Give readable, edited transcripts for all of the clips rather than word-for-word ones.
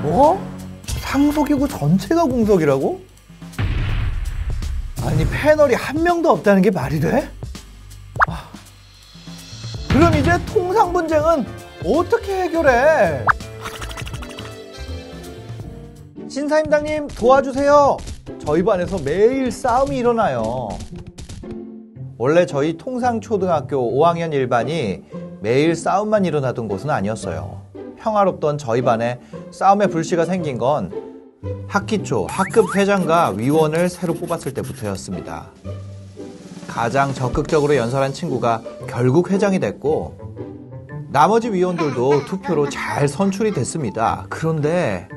뭐? 상속기구 전체가 공석이라고? 아니 패널이 한 명도 없다는 게 말이 돼? 그럼 이제 통상 분쟁은 어떻게 해결해? 신사임당님 도와주세요. 저희 반에서 매일 싸움이 일어나요. 원래 저희 통상초등학교 5학년 1반이 매일 싸움만 일어나던 곳은 아니었어요. 평화롭던 저희 반에 싸움의 불씨가 생긴 건 학기 초 학급 회장과 위원을 새로 뽑았을 때부터였습니다. 가장 적극적으로 연설한 친구가 결국 회장이 됐고 나머지 위원들도 투표로 잘 선출이 됐습니다. 그런데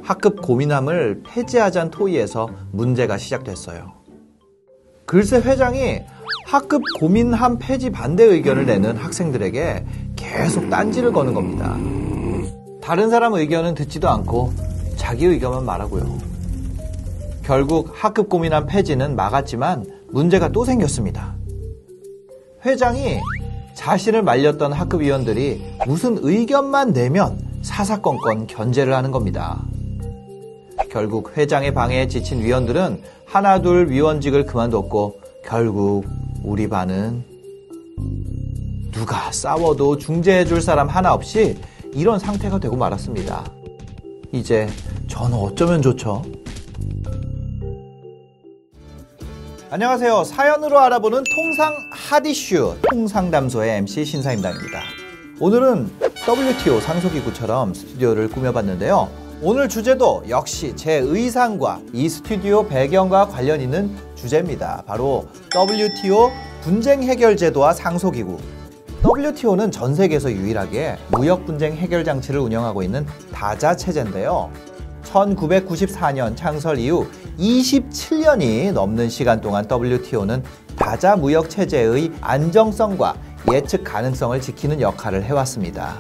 학급 고민함을 폐지하자는 토의에서 문제가 시작됐어요. 글쎄 회장이 학급 고민함 폐지 반대 의견을 내는 학생들에게 계속 딴지를 거는 겁니다. 다른 사람 의견은 듣지도 않고 자기 의견만 말하고요. 결국 학급 고민함 폐지는 막았지만 문제가 또 생겼습니다. 회장이 자신을 말렸던 학급위원들이 무슨 의견만 내면 사사건건 견제를 하는 겁니다. 결국 회장의 방해에 지친 위원들은 하나둘 위원직을 그만뒀고 결국 우리 반은 누가 싸워도 중재해줄 사람 하나 없이 이런 상태가 되고 말았습니다. 이제 저는 어쩌면 좋죠? 안녕하세요. 사연으로 알아보는 통상 핫이슈 통상담소의 MC 신사임당입니다. 오늘은 WTO 상소기구처럼 스튜디오를 꾸며봤는데요. 오늘 주제도 역시 제 의상과 이 스튜디오 배경과 관련 있는 주제입니다. 바로 WTO 분쟁 해결 제도와 상소기구. WTO는 전 세계에서 유일하게 무역 분쟁 해결 장치를 운영하고 있는 다자 체제인데요. 1994년 창설 이후 27년이 넘는 시간 동안 WTO는 다자 무역 체제의 안정성과 예측 가능성을 지키는 역할을 해왔습니다.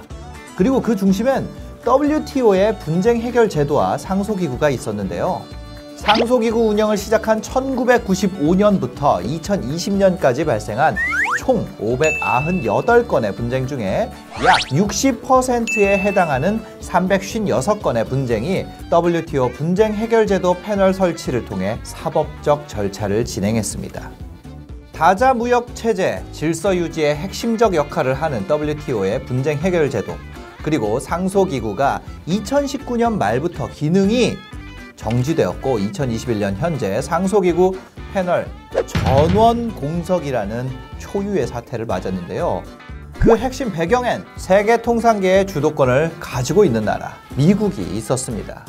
그리고 그 중심엔 WTO의 분쟁 해결 제도와 상소기구가 있었는데요. 상소기구 운영을 시작한 1995년부터 2020년까지 발생한 총 598건의 분쟁 중에 약 60%에 해당하는 356건의 분쟁이 WTO 분쟁 해결 제도 패널 설치를 통해 사법적 절차를 진행했습니다. 다자 무역 체제 질서 유지에 핵심적 역할을 하는 WTO의 분쟁 해결 제도 그리고 상소기구가 2019년 말부터 기능이 정지되었고 2021년 현재 상소기구 패널 전원 공석이라는 초유의 사태를 맞았는데요. 그 핵심 배경엔 세계 통상계의 주도권을 가지고 있는 나라 미국이 있었습니다.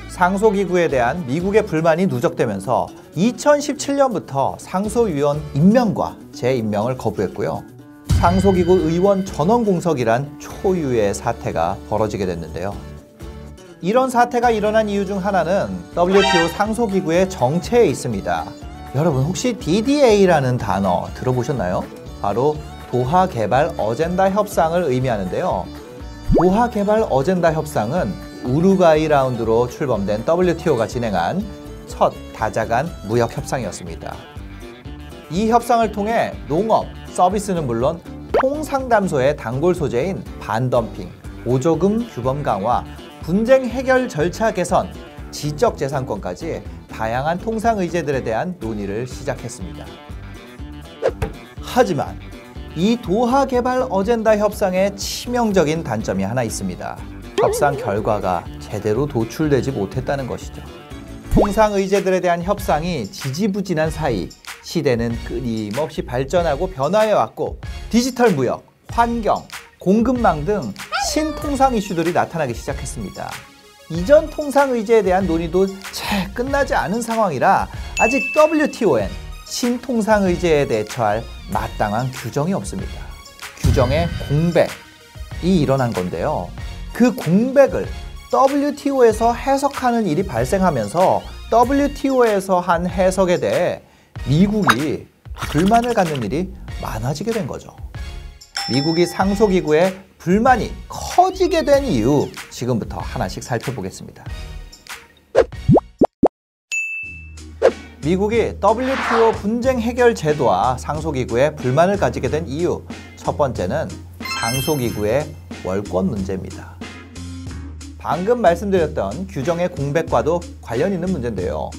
상소기구에 대한 미국의 불만이 누적되면서 2017년부터 상소위원 임명과 재임명을 거부했고요. 상소기구 의원 전원 공석이란 초유의 사태가 벌어지게 됐는데요. 이런 사태가 일어난 이유 중 하나는 WTO 상소기구의 정체에 있습니다. 여러분 혹시 DDA라는 단어 들어보셨나요? 바로 도하 개발 어젠다 협상을 의미하는데요. 도하 개발 어젠다 협상은 우루과이 라운드로 출범된 WTO가 진행한 첫 다자 간 무역 협상이었습니다. 이 협상을 통해 농업, 서비스는 물론 통상담소의 단골 소재인 반덤핑, 보조금 규범 강화, 분쟁 해결 절차 개선, 지적재산권까지 다양한 통상 의제들에 대한 논의를 시작했습니다. 하지만 이 도하 개발 어젠다 협상에 치명적인 단점이 하나 있습니다. 협상 결과가 제대로 도출되지 못했다는 것이죠. 통상 의제들에 대한 협상이 지지부진한 사이 시대는 끊임없이 발전하고 변화해왔고 디지털 무역, 환경, 공급망 등 신통상 이슈들이 나타나기 시작했습니다. 이전 통상 의제에 대한 논의도 채 끝나지 않은 상황이라 아직 WTO엔 신통상 의제에 대처할 마땅한 규정이 없습니다. 규정의 공백이 일어난 건데요. 그 공백을 WTO에서 해석하는 일이 발생하면서 WTO에서 한 해석에 대해 미국이 불만을 갖는 일이 많아지게 된 거죠. 미국이 상소기구에 불만이 커지게 된 이유 지금부터 하나씩 살펴보겠습니다. 미국이 WTO 분쟁 해결 제도와 상소기구에 불만을 가지게 된 이유 첫 번째는 상소기구의 월권 문제입니다. 방금 말씀드렸던 규정의 공백과도 관련 있는 문제인데요.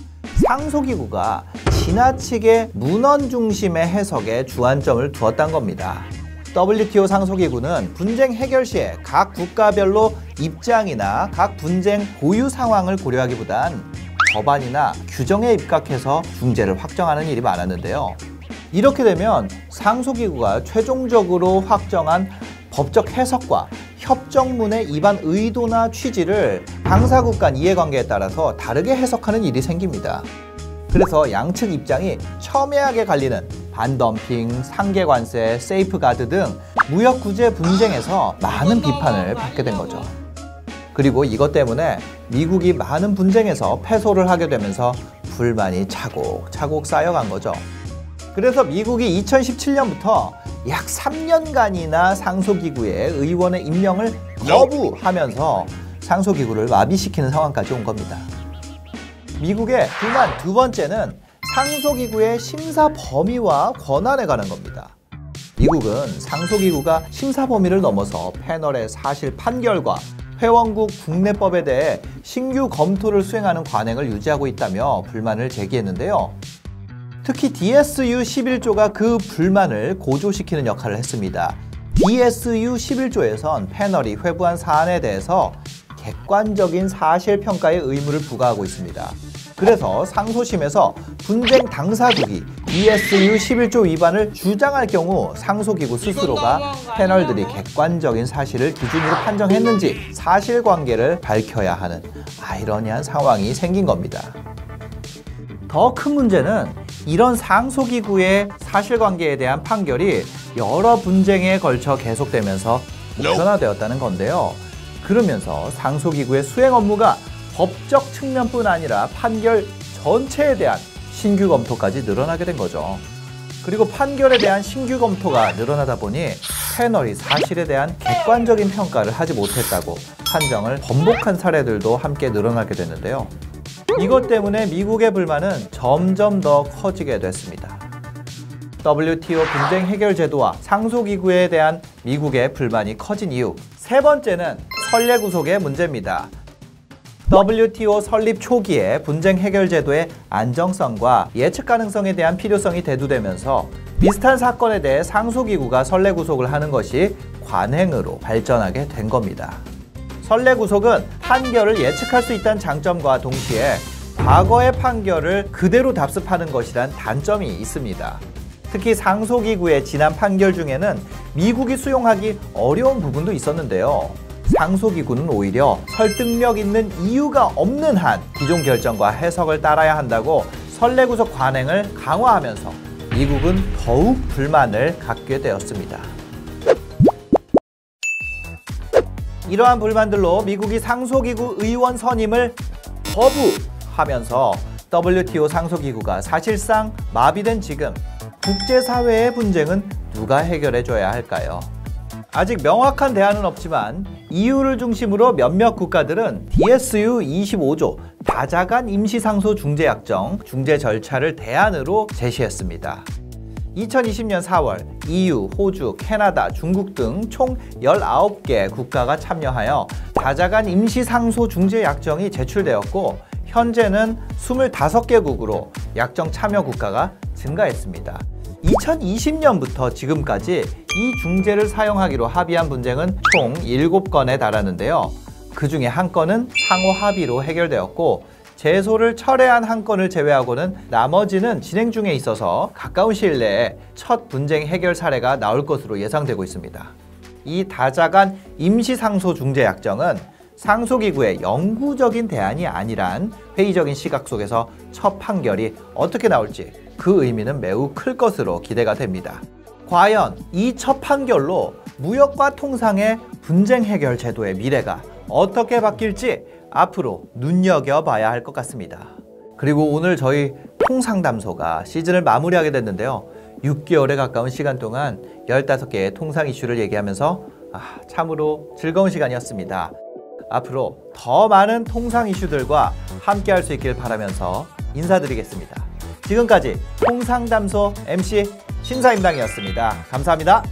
상소기구가 지나치게 문헌 중심의 해석에 주안점을 두었다는 겁니다. WTO 상소기구는 분쟁 해결 시에 각 국가별로 입장이나 각 분쟁 보유 상황을 고려하기보단 법안이나 규정에 입각해서 중재를 확정하는 일이 많았는데요. 이렇게 되면 상소기구가 최종적으로 확정한 법적 해석과 협정문의 입안 의도나 취지를 당사국 간 이해관계에 따라서 다르게 해석하는 일이 생깁니다. 그래서 양측 입장이 첨예하게 갈리는 반덤핑, 상계관세, 세이프가드 등 무역구제 분쟁에서 많은 비판을 받게 된 거죠. 그리고 이것 때문에 미국이 많은 분쟁에서 패소를 하게 되면서 불만이 차곡차곡 쌓여간 거죠. 그래서 미국이 2017년부터 약 3년간이나 상소기구의 의원의 임명을 거부하면서 상소기구를 마비시키는 상황까지 온 겁니다. 미국의 불만 두 번째는 상소기구의 심사 범위와 권한에 관한 겁니다. 미국은 상소기구가 심사 범위를 넘어서 패널의 사실 판결과 회원국 국내법에 대해 신규 검토를 수행하는 관행을 유지하고 있다며 불만을 제기했는데요. 특히 DSU 11조가 그 불만을 고조시키는 역할을 했습니다. DSU 11조에선 패널이 회부한 사안에 대해서 객관적인 사실평가의 의무를 부과하고 있습니다. 그래서 상소심에서 분쟁 당사국이 DSU 11조 위반을 주장할 경우 상소기구 스스로가 패널들이 객관적인 사실을 기준으로 판정했는지 사실관계를 밝혀야 하는 아이러니한 상황이 생긴 겁니다. 더 큰 문제는 이런 상소기구의 사실관계에 대한 판결이 여러 분쟁에 걸쳐 계속되면서 보편화되었다는 건데요. 그러면서 상소기구의 수행 업무가 법적 측면뿐 아니라 판결 전체에 대한 신규 검토까지 늘어나게 된 거죠. 그리고 판결에 대한 신규 검토가 늘어나다 보니 패널이 사실에 대한 객관적인 평가를 하지 못했다고 판정을 번복한 사례들도 함께 늘어나게 됐는데요. 이것 때문에 미국의 불만은 점점 더 커지게 됐습니다. WTO 분쟁 해결 제도와 상소기구에 대한 미국의 불만이 커진 이유, 세 번째는 선례구속의 문제입니다. WTO 설립 초기에 분쟁 해결 제도의 안정성과 예측 가능성에 대한 필요성이 대두되면서 비슷한 사건에 대해 상소기구가 선례구속을 하는 것이 관행으로 발전하게 된 겁니다. 선례구속은 판결을 예측할 수 있다는 장점과 동시에 과거의 판결을 그대로 답습하는 것이란 단점이 있습니다. 특히 상소기구의 지난 판결 중에는 미국이 수용하기 어려운 부분도 있었는데요. 상소기구는 오히려 설득력 있는 이유가 없는 한 기존 결정과 해석을 따라야 한다고 선례구속 관행을 강화하면서 미국은 더욱 불만을 갖게 되었습니다. 이러한 불만들로 미국이 상소기구 의원 선임을 거부하면서 WTO 상소기구가 사실상 마비된 지금 국제사회의 분쟁은 누가 해결해줘야 할까요? 아직 명확한 대안은 없지만 EU를 중심으로 몇몇 국가들은 DSU 25조 다자간 임시상소 중재약정 중재 절차를 대안으로 제시했습니다. 2020년 4월 EU, 호주, 캐나다, 중국 등 총 19개 국가가 참여하여 다자간 임시상소 중재약정이 제출되었고 현재는 25개국으로 약정 참여 국가가 증가했습니다. 2020년부터 지금까지 이 중재를 사용하기로 합의한 분쟁은 총 7건에 달하는데요. 그 중에 한 건은 상호 합의로 해결되었고 제소를 철회한 한 건을 제외하고는 나머지는 진행 중에 있어서 가까운 시일 내에 첫 분쟁 해결 사례가 나올 것으로 예상되고 있습니다. 이 다자간 임시상소 중재약정은 상소기구의 영구적인 대안이 아니란 회의적인 시각 속에서 첫 판결이 어떻게 나올지 그 의미는 매우 클 것으로 기대가 됩니다. 과연 이 첫 판결로 무역과 통상의 분쟁 해결 제도의 미래가 어떻게 바뀔지 앞으로 눈여겨봐야 할 것 같습니다. 그리고 오늘 저희 통상담소가 시즌을 마무리하게 됐는데요. 6개월에 가까운 시간 동안 15개의 통상 이슈를 얘기하면서 참으로 즐거운 시간이었습니다. 앞으로 더 많은 통상 이슈들과 함께 할 수 있길 바라면서 인사드리겠습니다. 지금까지 통상담소 MC 신사임당이었습니다. 감사합니다.